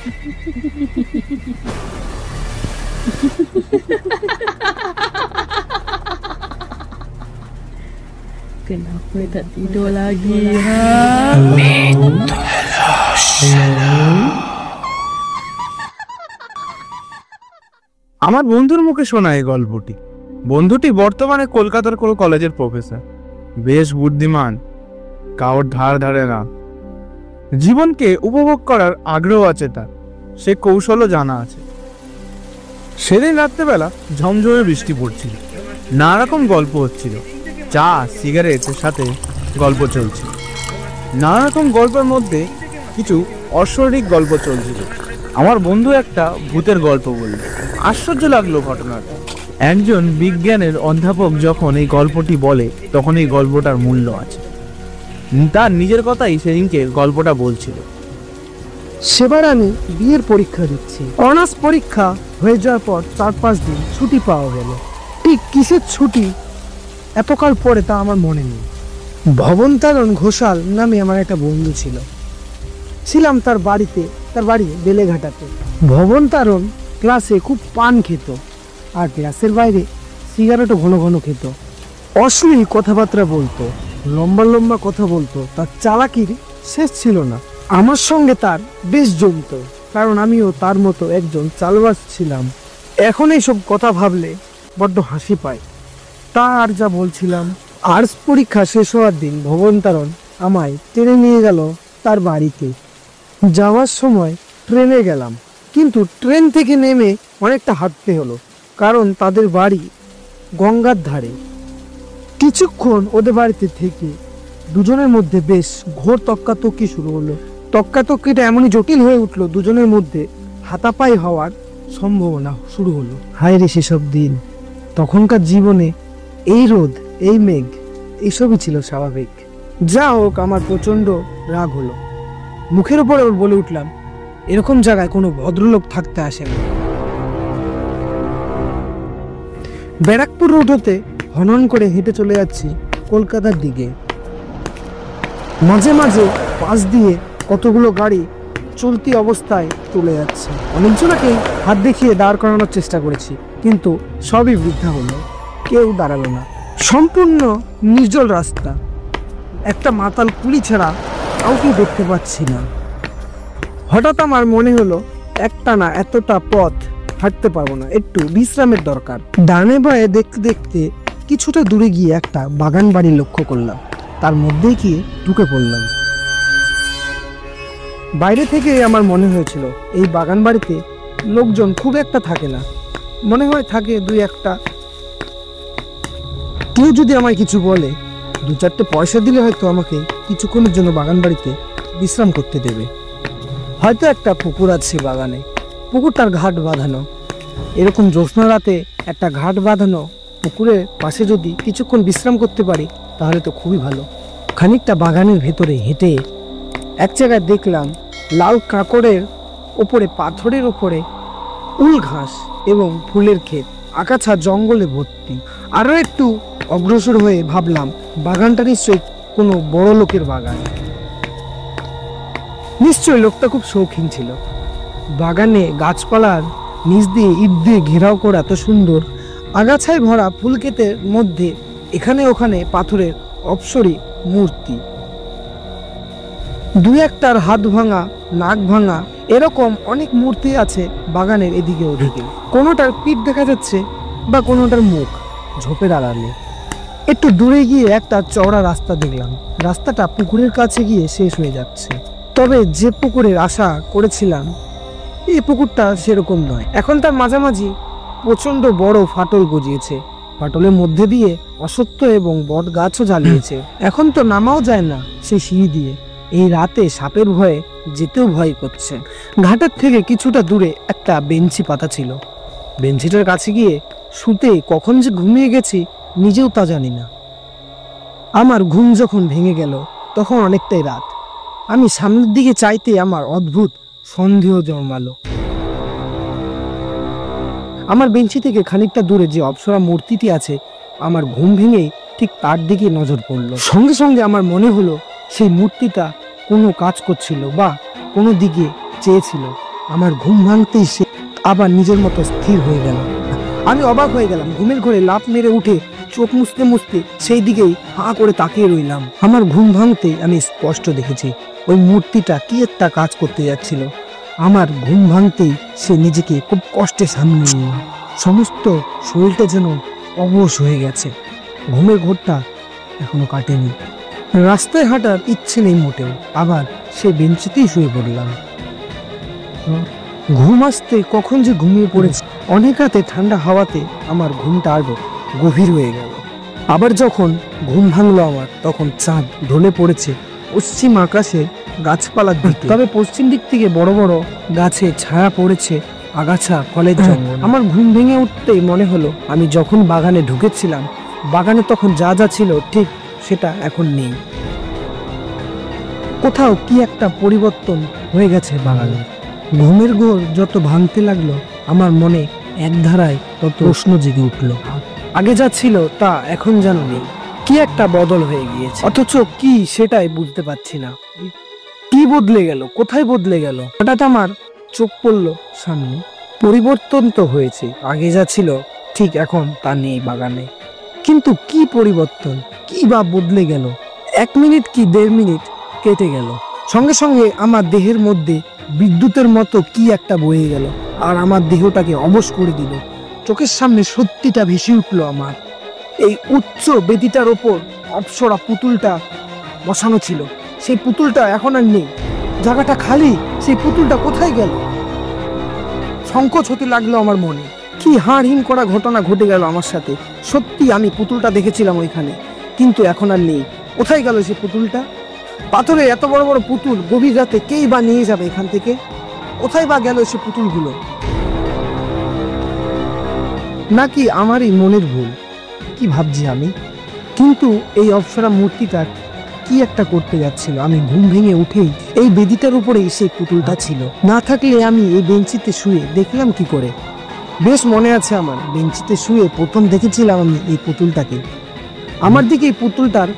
Kenapa tak tidur lagi, ha? আমার বন্ধুর মুখে শোনা এই গল্পটি। বন্ধুটি বর্তমানে কলকাতার কোনো কলেজের প্রফেসর, বেশ বুদ্ধিমান, কারোর ধার ধারে না। জীবনকে উপভোগ করার আগ্রহ আছে তার, সে কৌশলও জানা আছে। সেদিন রাত্রেবেলা ঝমঝমে বৃষ্টি পড়ছিল, নানা রকম গল্প হচ্ছিল, চা সিগারেটের সাথে গল্প চলছিল। নানা রকম গল্পের মধ্যে কিছু অস্বাভাবিক গল্প চলছিল। আমার বন্ধু একটা ভূতের গল্প বলল। আশ্চর্য লাগলো ঘটনাটা। একজন বিজ্ঞানের অধ্যাপক যখন এই গল্পটি বলে তখন এই গল্পটার মূল্য আছে। তার নিজের কথাই সেদিনকে গল্পটা বলছিল। সেবার আমি বিয়ের পরীক্ষা দিচ্ছি। অনার্স পরীক্ষা হয়ে যাওয়ার পর 4-5 দিন ছুটি পাওয়া গেল। ঠিক কিসের ছুটি এতকাল পরে তা আমার মনে নেই। ভবনতারণ ঘোষাল নামে আমার একটা বন্ধু ছিলাম তার বাড়িতে। তার বাড়ি বেলেঘাটাতে। ভবনতারণ ক্লাসে খুব পান খেত আর ক্লাসের বাইরে সিগারেটও ঘন ঘন খেত। অশ্লীল কথাবার্তা বলতো, লম্বা লম্বা কথা বলতো। তার চালাকির শেষ ছিল না। আমার সঙ্গে তার বেশ জমত, কারণ আমিও তার মতো একজন চালবাজ ছিলাম। এখন এইসব কথা ভাবলে বড্ড হাসি পায়। তা আর যা বলছিলাম, আর্টস পরীক্ষা শেষ হওয়ার দিন ভবনতারণ আমায় টেনে নিয়ে গেল তার বাড়িতে। যাওয়ার সময় ট্রেনে গেলাম, কিন্তু ট্রেন থেকে নেমে অনেকটা হাঁটতে হলো, কারণ তাদের বাড়ি গঙ্গার ধারে। কিছুক্ষণ ওদের বাড়িতে থেকে দুজনের মধ্যে বেশ ঘোর তক্কাতক্কি শুরু হলো। তক্কাতক্কিটা এমনই জটিল হয়ে উঠলো, দুজনের মধ্যে হাতাপাই হওয়ার সম্ভাবনা শুরু হলো। হায় রে সেসব দিন! তখনকার জীবনে এই রোদ, এই মেঘ, এইসবই ছিল স্বাভাবিক। যা হোক, আমার প্রচন্ড রাগ হলো। মুখের উপরে বলে উঠলাম, এরকম জায়গায় কোনো ভদ্রলোক থাকতে আসে না। ব্যারাকপুর রোড হতে হনন করে হেঁটে চলে যাচ্ছি কলকাতার দিকে। মাঝে মাঝে পাশ দিয়ে কতগুলো গাড়ি চলতি অবস্থায় চলে যাচ্ছে। অনেকজনকে হাত দেখিয়ে দাঁড় করানোর চেষ্টা করেছি, কিন্তু সবই বৃথা হলো, কেউ দাঁড়ালো না। সম্পূর্ণ নির্জল রাস্তা, একটা মাতাল কুলি ছাড়া কাউকে দেখতে পাচ্ছি না। হঠাৎ আমার মনে হলো একটানা এতটা পথ হাঁটতে পারবো না, একটু বিশ্রামের দরকার। ডানে বায়ে দেখতে দেখতে কিছুটা দূরে গিয়ে একটা বাগান বাড়ি লক্ষ্য করলাম। তার মধ্যে গিয়ে ঢুকে পড়লাম। বাইরে থেকে আমার মনে হয়েছিল এই বাগান বাড়িতে লোকজন খুব একটা থাকে না, মনে হয় থাকে 2-1টা। কেউ যদি আমায় কিছু বলে, 2-4টে পয়সা দিলে হয়তো আমাকে কিছুক্ষণের জন্য বাগান বাড়িতে বিশ্রাম করতে দেবে। হয়তো একটা পুকুর আছে বাগানে, পুকুরটার ঘাট বাঁধানো। এরকম জ্যোৎস্না রাতে একটা ঘাট বাঁধানো পুকুরের পাশে যদি কিছুক্ষণ বিশ্রাম করতে পারি তাহলে তো খুবই ভালো। খানিকটা বাগানের ভেতরে হেঁটে এক জায়গায় দেখলাম লাল কাঁকড়ের ওপরে, পাথরের ওপরে উল ঘাস এবং ফুলের ক্ষেত, আগাছা জঙ্গলে ভর্তি। আরো একটু অগ্রসর হয়ে ভাবলাম বাগানটা নিশ্চয়ই কোনো বড় লোকের বাগান। নিশ্চয়ই লোকটা খুব শৌখিন ছিল। বাগানে গাছপালার নিচ দিয়ে ইট দিয়ে ঘেরাও করা এত সুন্দর, আগাছায় ভরা ফুল ক্ষেতের মধ্যে এখানে ওখানে পাথরের অপসরী মূর্তি। 2-1টার হাত ভাঙা, নাক ভাঙা, এরকম অনেক মূর্তি আছে বাগানের এদিকে ওদিকে। কোনোটার পিঠ দেখা যাচ্ছে বা কোনোটার মুখ ঝোপের আড়ালে। একটু দূরে গিয়ে একটা চওড়া রাস্তা দেখলাম। রাস্তাটা পুকুরের কাছে গিয়ে শেষ হয়ে যাচ্ছে। তবে যে পুকুরের আশা করেছিলাম এই পুকুরটা সেরকম নয়। এখন তার মাঝামাঝি প্রচন্ড বড় ফাটল গজিয়েছে। ফাটলের মধ্যে দিয়ে অশ্বত্থ এবং বট গাছও জ্বালিয়েছে। এখন তো নামাও যায় না সেই সিঁড়ি দিয়ে। এই রাতে সাপের ভয়ে যেতেও ভয় করছে। ঘাটের থেকে কিছুটা দূরে একটা বেঞ্চি পাতা ছিল। বেঞ্চিটার কাছে গিয়ে শুতে কখন যে ঘুমিয়ে গেছি নিজেও তা জানি না। আমার ঘুম যখন ভেঙে গেল তখন অনেকটাই রাত। আমি সামনের দিকে চাইতে আমার অদ্ভুত সন্দেহ জন্মালো। আমার বেঞ্চি থেকে খানিকটা দূরে যে অপ্সরা মূর্তিটি আছে, আমার ঘুম ভেঙেই ঠিক তার দিকে নজর পড়ল। সঙ্গে সঙ্গে আমার মনে হলো সেই মূর্তিটা কোনো কাজ করছিল বা কোনো দিকে চেয়েছিল। আমার ঘুম ভাঙতেই সে আবার নিজের মতো স্থির হয়ে গেল। আমি অবাক হয়ে গেলাম, ঘুমের ঘোরে লাফ মেরে উঠে চোখ মুছতে মুছতে সেই দিকেই হাঁ করে তাকিয়ে রইলাম। আমার ঘুম ভাঙতেই আমি স্পষ্ট দেখেছি ওই মূর্তিটা কি একটা কাজ করতে যাচ্ছিল। আমার ঘুম ভাঙতেই সে নিজেকে খুব কষ্টে সামনে নিল। সমস্ত শরীরটা যেন অবশ হয়ে গেছে। ঘুমের ঘোরটা এখনো কাটেনি। রাস্তায় হাঁটার ইচ্ছে নেই মোটেও। আবার সে বেঞ্চিতেই শুয়ে পড়লাম। ঘুম আসতে কখন যে ঘুমিয়ে পড়েছে। অনেক রাতে ঠান্ডা হাওয়াতে আমার ঘুমটা আরো গভীর হয়ে গেল। আবার যখন ঘুম ভাঙলো আমার, তখন চাঁদ ঢলে পড়েছে পশ্চিম আকাশে গাছপালার দিকে। তবে পশ্চিম দিক থেকে বড় বড় গাছে ছায়া পড়েছে, আগাছা ফলের জঙ্গল। আমার ঘুম ভেঙে উঠতেই মনে হলো আমি যখন বাগানে ঢুকেছিলাম, বাগানে তখন যা যা ছিল ঠিক সেটা এখন নেই। কোথাও কি একটা পরিবর্তন হয়ে গেছে বাগানে। ঘুমের ঘোর যত ভাঙতে লাগলো, আমার মনে এক ধারায় তত প্রশ্ন জেগে উঠল। আগে যা ছিল তা এখন যেন নেই। কি একটা বদল হয়ে গিয়েছে, অথচ কি সেটাই বুঝতে পারছি না। কি বদলে গেল, কোথায় বদলে গেল? হঠাৎ আমার চোখ পড়লো সামনে। পরিবর্তন তো হয়েছে, আগে যা ছিল ঠিক এখন তা নেই বাগানে। কিন্তু কি পরিবর্তন, কি বা বদলে গেল? 1 মিনিট কি 1.5 মিনিট কেটে গেল, সঙ্গে সঙ্গে আমার দেহের মধ্যে বিদ্যুতের মতো কি একটা বয়ে গেল আর আমার দেহটাকে অবশ করে দিল। চোখের সামনে সত্যিটা ভেসে উঠলো আমার। এই উচ্চ বেদিটার ওপর অপ্সরা পুতুলটা বসানো ছিল, সেই পুতুলটা এখন আর নেই। জায়গাটা খালি, সেই পুতুলটা কোথায় গেল? সংকোচ হতে লাগলো আমার মনে। কি হাড়হিম করা ঘটনা ঘটে গেল আমার সাথে। সত্যি আমি পুতুলটা দেখেছিলাম ওইখানে, কিন্তু এখন আর নেই। কোথায় গেল সেই পুতুলটা? পাথরে এত বড় বড় পুতুল গভীর রাতে কেই বা নিয়ে যাবে এখান থেকে? কোথায় বা গেল সে পুতুলগুলো? নাকি আমারই মনের ভুল? কি ভাবছি আমি? কিন্তু এই অপ্সরা মূর্তিটা কি একটা করতে যাচ্ছিল। আমি ঘুম ভেঙে উঠেই এই বেদিটার উপরেই সেই পুতুলটা ছিল। না থাকলে আমি এই বেঞ্চিতে শুয়ে দেখলাম কি করে? বেশ মনে আছে আমার, বেঞ্চিতে শুয়ে প্রথম দেখেছিলাম আমি এই পুতুলটাকে। আমার দিকে এই পুতুলটার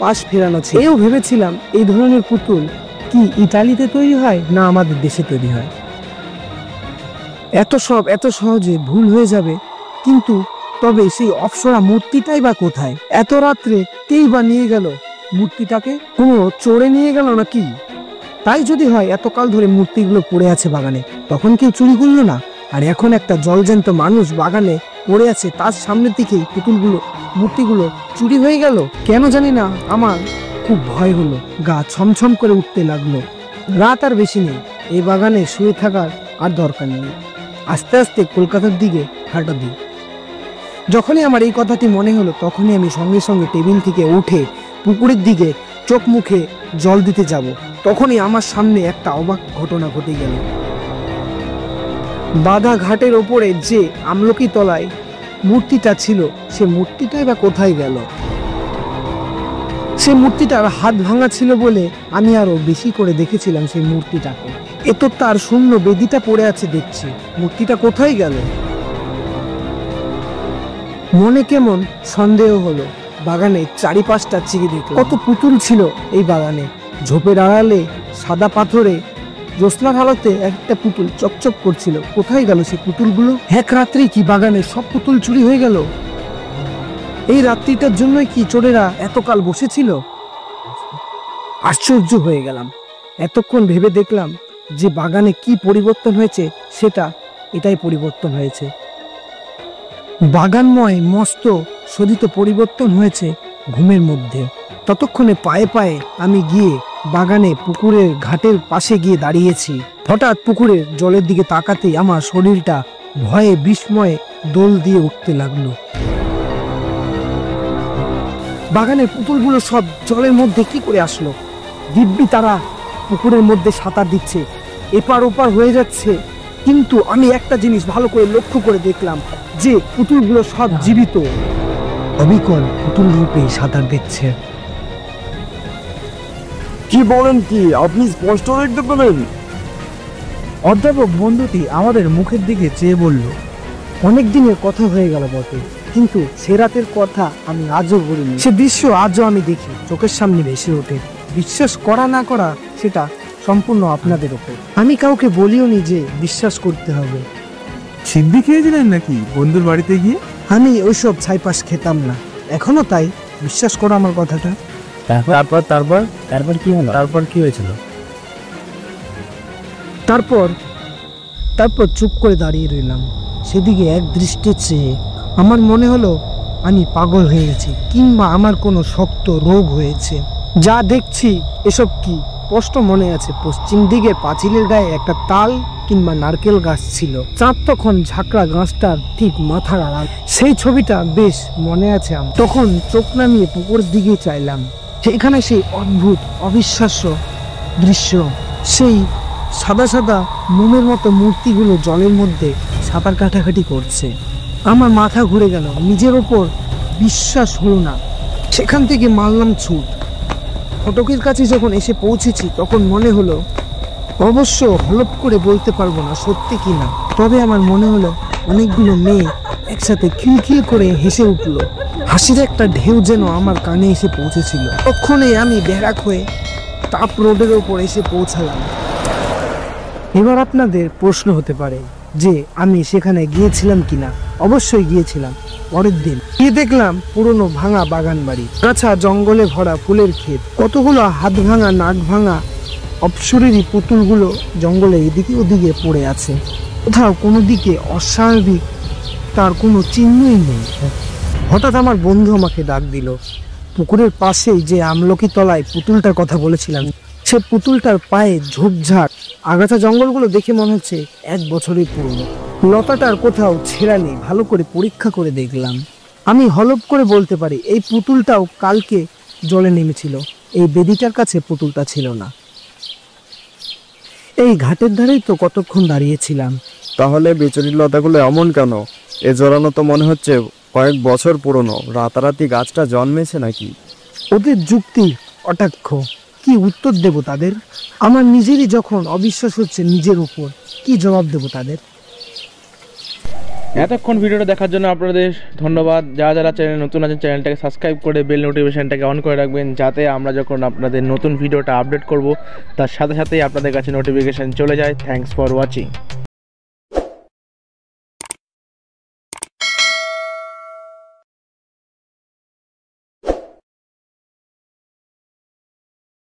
পাশ ফেরানো ছিল। এও ভেবেছিলাম এই ধরনের পুতুল কি ইতালিতে তৈরি হয় না আমাদের দেশে তৈরি হয়। এত সহজে ভুল হয়ে যাবে। কিন্তু তবে সেই অপ্সরা মূর্তিটাই বা কোথায়? এত রাত্রে কেই বা নিয়ে গেল মূর্তিটাকে? কোনো চোরে নিয়ে গেল নাকি? তাই যদি হয়, এতকাল ধরে মূর্তিগুলো পড়ে আছে বাগানে, তখন কেউ চুরি করলো না? আর এখন একটা জলজ্যান্ত মানুষ বাগানে পড়ে আছে, তার সামনের দিকেই পুতুলগুলো মূর্তিগুলো চুরি হয়ে গেল। কেন জানি না আমার খুব ভয় হলো, গা ছমছম করে উঠতে লাগলো। রাত আর বেশি নেই, এই বাগানে শুয়ে থাকার আর দরকার নেই। আস্তে আস্তে কলকাতার দিকে হাঁটা দিই। যখনই আমার এই কথাটি মনে হলো, তখনই আমি সঙ্গে সঙ্গে টেবিল থেকে উঠে পুকুরের দিকে চোখ মুখে জল দিতে যাব। তখনই আমার সামনে একটা অবাক ঘটনা ঘটে গেল। বাঁধা ঘাটের ওপরে যে আমলকি তলায় মূর্তিটা ছিল, সে মূর্তিটাই বা কোথায় গেল? সে মূর্তিটার হাত ভাঙা ছিল বলে আমি আরো বেশি করে দেখেছিলাম সেই মূর্তিটাকে। এ তো তার শূন্য বেদিটা পড়ে আছে দেখছি, মূর্তিটা কোথায় গেল? মনে কেমন সন্দেহ হলো। বাগানে চারিপাশটা চিরে দেখলাম। কত পুতুল ছিল এই বাগানে। ঝোপের আড়ালে সাদা পাথরে জ্যোৎস্নার আলোতে একটা পুতুল চকচক করছিল। কোথায় গেল সেই পুতুলগুলো? এক রাত্রি কি বাগানে সব পুতুল চুরি হয়ে গেল? এই রাত্রিটার জন্যই কি চোরেরা এতকাল বসেছিল? আশ্চর্য হয়ে গেলাম। এতক্ষণ ভেবে দেখলাম যে বাগানে কি পরিবর্তন হয়েছে, সেটা এটাই পরিবর্তন হয়েছে। বাগানময় মস্ত শোধিত পরিবর্তন হয়েছে ঘুমের মধ্যে। ততক্ষণে পায়ে পায়ে আমি গিয়ে বাগানে পুকুরের ঘাটের পাশে গিয়ে দাঁড়িয়েছি। হঠাৎ পুকুরের জলের দিকে তাকাতেই আমার শরীরটা ভয়ে বিস্ময়ে দোল দিয়ে উঠতে লাগলো। বাগানের পুতুলগুলো সব জলের মধ্যে কি করে আসলো? দিব্যি তারা পুকুরের মধ্যে সাঁতার দিচ্ছে, এপার ওপার হয়ে যাচ্ছে। কিন্তু আমি একটা জিনিস ভালো করে লক্ষ্য করে দেখলাম যে পুতুলগুলো সব জীবিত, অবিকল পুতুল রূপে সাঁতার দিচ্ছে। কি বলেন কি? আপনি স্পষ্ট দেখতে পেলেন? অধ্যাপক বন্ধুটি আমাদের মুখের দিকে চেয়ে বলল, অনেক দিনের কথা হয়ে গেল বটে, কিন্তু সে রাতের কথা আমি আজও বলিনি। সে দৃশ্য আজও আমি দেখি, চোখের সামনে ভেসে ওঠে। বিশ্বাস করা না করা সেটা সম্পূর্ণ আপনাদের ওপর। আমি কাউকে বলিও নি যে বিশ্বাস করতে হবে। সিদ্ধি খেয়েছিলেন নাকি বন্ধুর বাড়িতে গিয়ে? আমি ওইসব ছাইপাশ খেতাম না, এখনো তাই। বিশ্বাস করো আমার কথাটা। তারপর তারপর তারপর কি হলো? তারপর কি হয়েছিল? তারপর চুপ করে দাঁড়িয়ে রইলাম, সেদিকে এক দৃষ্টি চেয়ে। আমার মনে হলো আমি পাগল হয়ে গেছি, কিংবা আমার কোনো শক্ত রোগ হয়েছে। যা দেখছি এসব কি? স্পষ্ট মনে আছে, পশ্চিম দিকে পাঁচিলের গায়ে একটা তাল কিংবা নারকেল গাছ ছিল। চাঁদ তখন ঝাঁকড়া গাছটার ঠিক মাথার আড়াল। সেই ছবিটা বেশ মনে আছে আমার। তখন চোখ নামিয়ে পুকুর দিকে চাইলাম, সেখানে সেই অদ্ভুত অবিশ্বাস্য দৃশ্য। সেই সাদা সাদা মোমের মতো মূর্তিগুলো জলের মধ্যে সাঁতার কাটাকাটি করছে। আমার মাথা ঘুরে গেল, নিজের ওপর বিশ্বাস হলো না। সেখান থেকে মারলাম ছুট। ফটকের কাছে যখন এসে পৌঁছেছি তখন মনে হলো, অবশ্য হলপ করে বলতে পারবো না সত্যি কি না, তবে আমার মনে হলো অনেকগুলো মেয়ে একসাথে খিলখিল করে হেসে উঠলো। হাসির একটা ঢেউ যেন আমার কানে এসে পৌঁছেছিল। তখনই আমি ব্যারাক হয়ে তাপ রোডের ওপর এসে পৌঁছালাম। এবার আপনাদের প্রশ্ন হতে পারে যে আমি সেখানে গিয়েছিলাম কিনা। অবশ্যই গিয়েছিলাম। পরের দিন গিয়ে দেখলাম পুরনো ভাঙা বাগান বাড়ি, গাছা জঙ্গলে ভরা ফুলের ক্ষেত, কতগুলো হাত ভাঙা নাক ভাঙা অপসরেরই পুতুলগুলো জঙ্গলে এদিকে ওদিকে পড়ে আছে। কোথাও কোনো দিকে অস্বাভাবিক তার কোনো চিহ্নই নেই। হঠাৎ আমার বন্ধু আমাকে ডাক দিল। পুকুরের পাশেই যে আমলকি তলায় পুতুলটার কথা বলেছিলাম, সে পুতুলটার পায়ে ঝোপঝাড় আগাছা জঙ্গলগুলো দেখে মনে হচ্ছে 1 বছরই পুরনো। লতাটার কোথাও ছেঁড়া নেই, ভালো করে পরীক্ষা করে দেখলাম। আমি হলপ করে বলতে পারি এই পুতুলটাও কালকে জলে নেমেছিল। এই বেদিটার কাছে পুতুলটা ছিল না। এই ঘাটের ধারেই তো কতক্ষণ দাঁড়িয়েছিলাম। তাহলে বিচুরির লতাগুলো এমন কেন? এ জোড়ানো তো মনে হচ্ছে কয়েক বছর পুরনো। রাতারাতি গাছটা জন্মেছে নাকি? ওদের যুক্তি অটাক্ষ, কি উত্তর দেব তাদের? আমার নিজেরই যখন অবিশ্বাস হচ্ছে নিজের উপর, কি জবাব দেব তাদের? এতক্ষণ ভিডিওটা দেখার জন্য আপনাদের ধন্যবাদ। যারা যারা চ্যানেল নতুন আছেন চ্যানেলটাকে সাবস্ক্রাইব করে বেল নোটিফিকেশনটাকে অন করে রাখবেন, যাতে আমরা যখন আপনাদের নতুন ভিডিওটা আপডেট করব তার সাথে সাথেই আপনাদের কাছে নোটিফিকেশন চলে যায়। Thanks for watching.